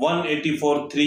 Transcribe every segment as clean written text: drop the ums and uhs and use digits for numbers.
184(3)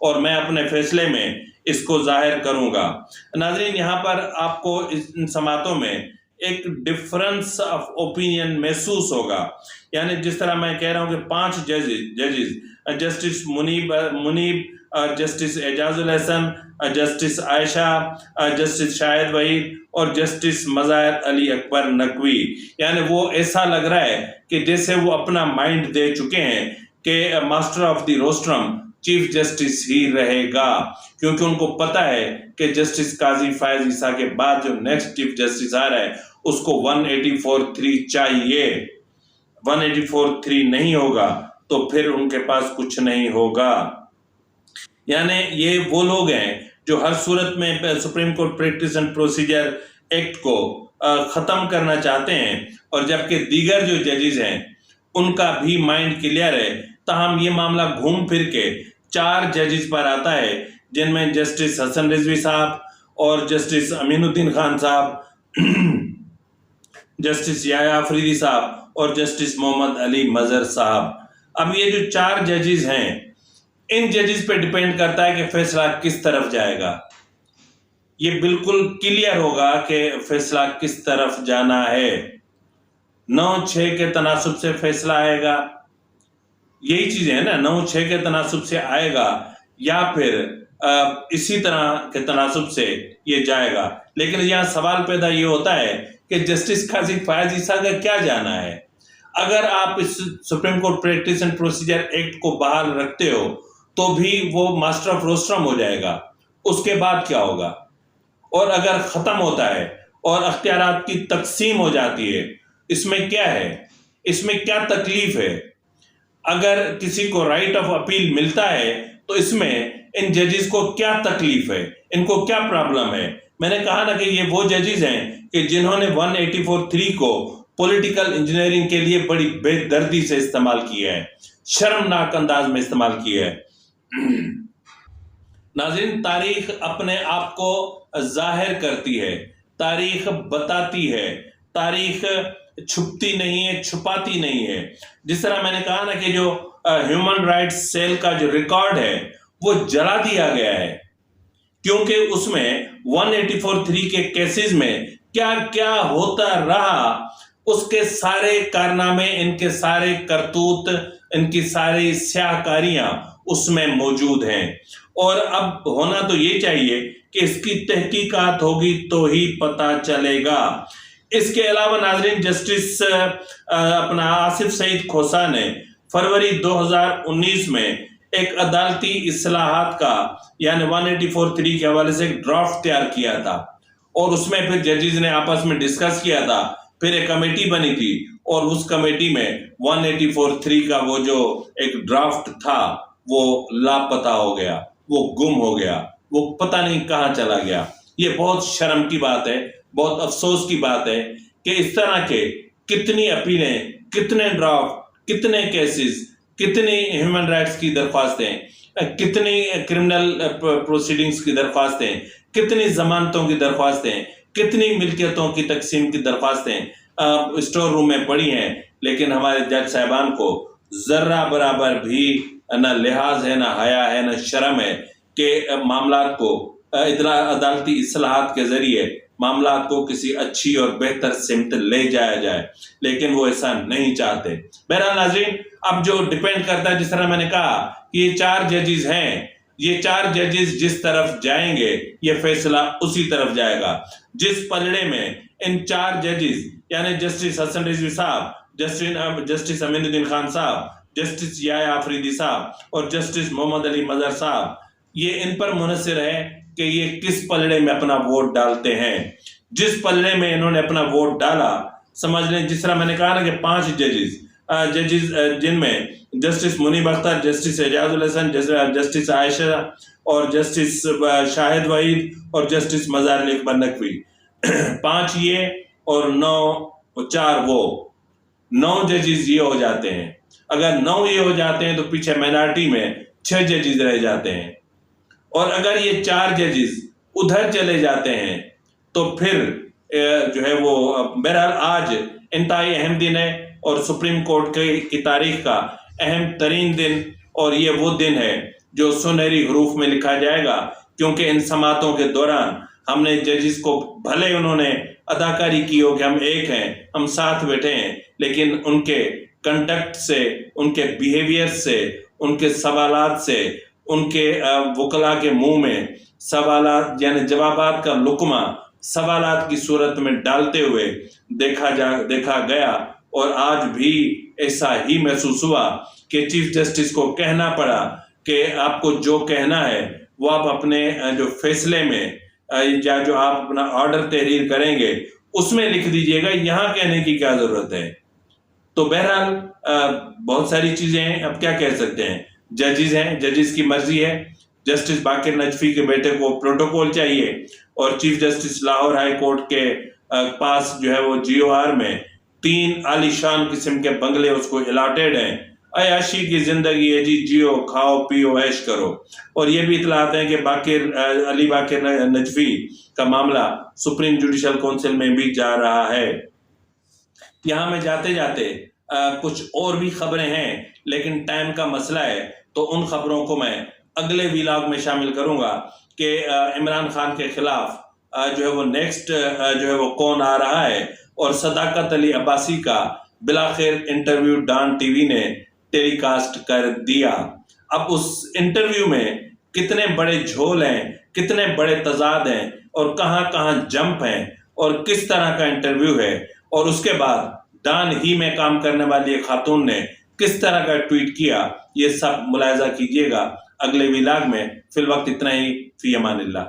اور میں اپنے فیصلے میں اس کو ظاہر کروں گا۔ ناظرین، یہاں پر آپ کو ان سماعتوں میں ایک ڈفرنس آف اوپینین محسوس ہوگا، یعنی جس طرح میں کہہ رہا ہوں کہ 5 ججز جسٹس منیب، جسٹس اعجاز الحسن، جسٹس عائشہ، جسٹس شاہد وحید اور جسٹس مظاہر علی اکبر نقوی، یعنی وہ ایسا لگ رہا ہے کہ جیسے وہ اپنا مائنڈ دے چکے ہیں کہ master of the rostrum chief justice ہی رہے گا، کیونکہ ان کو پتا ہے کہ جسٹس قاضی فائز عیسیٰ کے بعد جو نیکسٹ چیف جسٹس آ رہا ہے اس کو 184(3) چاہیے۔ 184(3) نہیں ہوگا تو پھر ان کے پاس کچھ نہیں ہوگا۔ یعنی یہ وہ لوگ ہیں جو ہر صورت میں supreme court practice and procedure act کو ختم کرنا چاہتے ہیں، اور جبکہ دیگر جو ججز ہیں ان کا بھی مائنڈ کلیئر ہے، تاہم یہ معاملہ گھوم پھر کے 4 ججز پر آتا ہے، جن میں جسٹس حسن رضوی صاحب اور جسٹس امین الدین خان صاحب، جسٹس یحییٰ آفریدی صاحب اور جسٹس محمد علی مظہر صاحب۔ اب یہ جو 4 ججز ہیں، ان ججز پہ ڈیپینڈ کرتا ہے کہ فیصلہ کس طرف جائے گا۔ یہ بالکل کلیئر ہوگا کہ فیصلہ کس طرف جانا ہے۔ 9-6 کے تناسب سے فیصلہ آئے گا، یہی چیزیں ہیں نا، 9-6 کے تناسب سے آئے گا، یا پھر اسی طرح کے تناسب سے یہ جائے گا۔ لیکن یہاں سوال پیدا یہ ہوتا ہے کہ جسٹس قاضی فائز عیسیٰ کا کیا جانا ہے؟ اگر آپ اس supreme court practice and procedure act کو بحال رکھتے ہو تو بھی وہ ماسٹر آف روسٹرم ہو جائے گا، اس کے بعد کیا ہوگا؟ اور اگر ختم ہوتا ہے اور اختیارات کی تقسیم ہو جاتی ہے، اس میں کیا ہے؟ اس میں کیا تکلیف ہے؟ اگر کسی کو رائٹ آف اپیل ملتا ہے تو اس میں ان ججز کو کیا تکلیف ہے، ان کو کیا پرابلم ہے؟ میں نے کہا نا کہ یہ وہ ججز ہیں کہ جنہوں نے 184(3) کو پولیٹیکل انجینئرنگ کے لیے بڑی بے دردی سے استعمال کیا ہے، شرمناک انداز میں استعمال کیا ہے۔ ناظرین، تاریخ اپنے آپ کو ظاہر کرتی ہے، تاریخ بتاتی ہے، تاریخ چھپتی نہیں ہے، چھپاتی نہیں ہے۔ جس طرح میں نے کہا نا کہ جو ہیومن رائٹس سیل کا جو ریکارڈ ہے وہ جلا دیا گیا ہے، کیونکہ اس میں 184(3) کے کیسز میں کیا کیا ہوتا رہا، اس کے سارے کارنامے، ان کے سارے کرتوت، ان کی ساری سیاہ کاریاں اس میں موجود ہیں۔ اور اب ہونا تو یہ چاہیے کہ اس کی تحقیقات ہوگی تو ہی پتہ چلے گا۔ اس کے علاوہ ناظرین، جسٹس اپنا آصف سعید کھوسہ نے فروری 2019 میں ایک عدالتی اصلاحات کا یعنی 184(3) کے حوالے سے ایک ڈرافٹ تیار کیا تھا، اور اس میں پھر ججز نے آپس میں ڈسکس کیا تھا، پھر ایک کمیٹی بنی تھی، اور اس کمیٹی میں 184(3) کا وہ جو ایک ڈرافٹ تھا وہ لاپتہ ہو گیا، وہ گم ہو گیا، وہ پتہ نہیں کہاں چلا گیا۔ یہ بہت شرم کی بات ہے، بہت افسوس کی بات ہے کہ اس طرح کے کتنی اپیلیں، کتنے ڈرافٹ، کتنے کیسز، کتنی ہیومن رائٹس کی درخواستیں، کتنی کرمنل پروسیڈنگز کی درخواستیں، کتنی ضمانتوں کی درخواستیں، کتنی ملکیتوں کی تقسیم کی درخواستیں اسٹور روم میں پڑی ہیں، لیکن ہمارے جج صاحبان کو ذرہ برابر بھی نہ لحاظ ہے، نہ حیا ہے، نہ شرم ہے کہ معاملات کو عدالتی اصلاحات کے ذریعے معاملات کو کسی اچھی اور بہتر سمت لے جایا جائے، لیکن وہ ایسا نہیں چاہتے۔ بہرحال ناظرین، اب جو ڈیپینڈ کرتا ہے، جس طرح میں نے کہا کہ یہ 4 ججز ہیں، یہ 4 ججز جس طرف جائیں گے یہ فیصلہ اسی طرف جائے گا۔ جس پلڑے میں ان 4 ججز یعنی جسٹس حسن رضوی صاحب، جسٹس امین الدین خان صاحب، جسٹس یحییٰ آفریدی صاحب اور جسٹس محمد علی مظہر صاحب، یہ ان پر منحصر ہے کہ یہ کس پلڑے میں اپنا ووٹ ڈالتے ہیں۔ جس پلڑے میں انہوں نے اپنا ووٹ ڈالا، سمجھ لیں، جس طرح میں نے کہا نا کہ 5 ججز جن میں جسٹس منیب اختر، جسٹس اعجاز الحسن، جسٹس عائشہ اور جسٹس شاہد وحید اور جسٹس مظاہر علی اکبر نقوی، 5 یہ اور 4 وہ، 9 ججز یہ ہو جاتے ہیں۔ اگر 9 یہ ہو جاتے ہیں تو پیچھے مائنارٹی میں 6 ججز رہ جاتے ہیں، اور اگر یہ 4 ججز ادھر چلے جاتے ہیں تو پھر جو ہے وہ بہرحال آج انتہائی اہم دن ہے، اور سپریم کورٹ کی تاریخ کا اہم ترین دن، اور یہ وہ دن ہے جو سنہری حروف میں لکھا جائے گا، کیونکہ ان سماعتوں کے دوران ہم نے ججز کو بھلے انہوں نے اداکاری کی ہو کہ ہم ایک ہیں، ہم ساتھ بیٹھے ہیں، لیکن ان کے کنڈکٹ سے، ان کے بیہیویئر سے، ان کے سوالات سے، ان کے وکلاء کے منہ میں سوالات یعنی جوابات کا لقمہ سوالات کی صورت میں ڈالتے ہوئے دیکھا گیا، اور آج بھی ایسا ہی محسوس ہوا کہ چیف جسٹس کو کہنا پڑا کہ آپ کو جو کہنا ہے وہ آپ اپنے جو فیصلے میں یا جو آپ اپنا آرڈر تحریر کریں گے اس میں لکھ دیجئے گا، یہاں کہنے کی کیا ضرورت ہے۔ تو بہرحال بہت ساری چیزیں ہیں، اب کیا کہہ سکتے ہیں، ججز ہیں، ججز کی مرضی ہے۔ جسٹس باقر نجفی کے بیٹے کو پروٹوکول چاہیے، اور chief justice Lahore high court کے پاس جو ہے وہ GOR میں 3 عالی شان قسم کے بنگلے اس کو الاٹیڈ ہیں۔ عیاشی کی زندگی ہے جی، جیو کھاؤ پیو عیش کرو۔ اور یہ بھی اطلاعات ہیں کہ علی باقر نجفی کا معاملہ سپریم جوڈیشل کونسل میں بھی جا رہا ہے۔ یہاں میں جاتے جاتے کچھ اور بھی خبریں ہیں، لیکن ٹائم کا مسئلہ ہے، تو ان خبروں کو میں اگلے ویلاگ میں شامل کروں گا کہ عمران خان کے خلاف جو ہے وہ نیکسٹ جو ہے وہ کون آ رہا ہے، اور صداقت علی عباسی کا بلاخر انٹرویو ڈان ٹی وی نے ٹیلی کاسٹ کر دیا۔ اب اس انٹرویو میں کتنے بڑے جھول ہیں، کتنے بڑے تضاد ہیں، اور کہاں کہاں جمپ ہیں، اور کس طرح کا انٹرویو ہے، اور اس کے بعد ڈان ہی میں کام کرنے والی ایک خاتون نے کس طرح کا ٹویٹ کیا، یہ سب ملاحظہ کیجئے گا اگلے ویلاگ میں۔ فی الوقت اتنا ہی، فی امان اللہ۔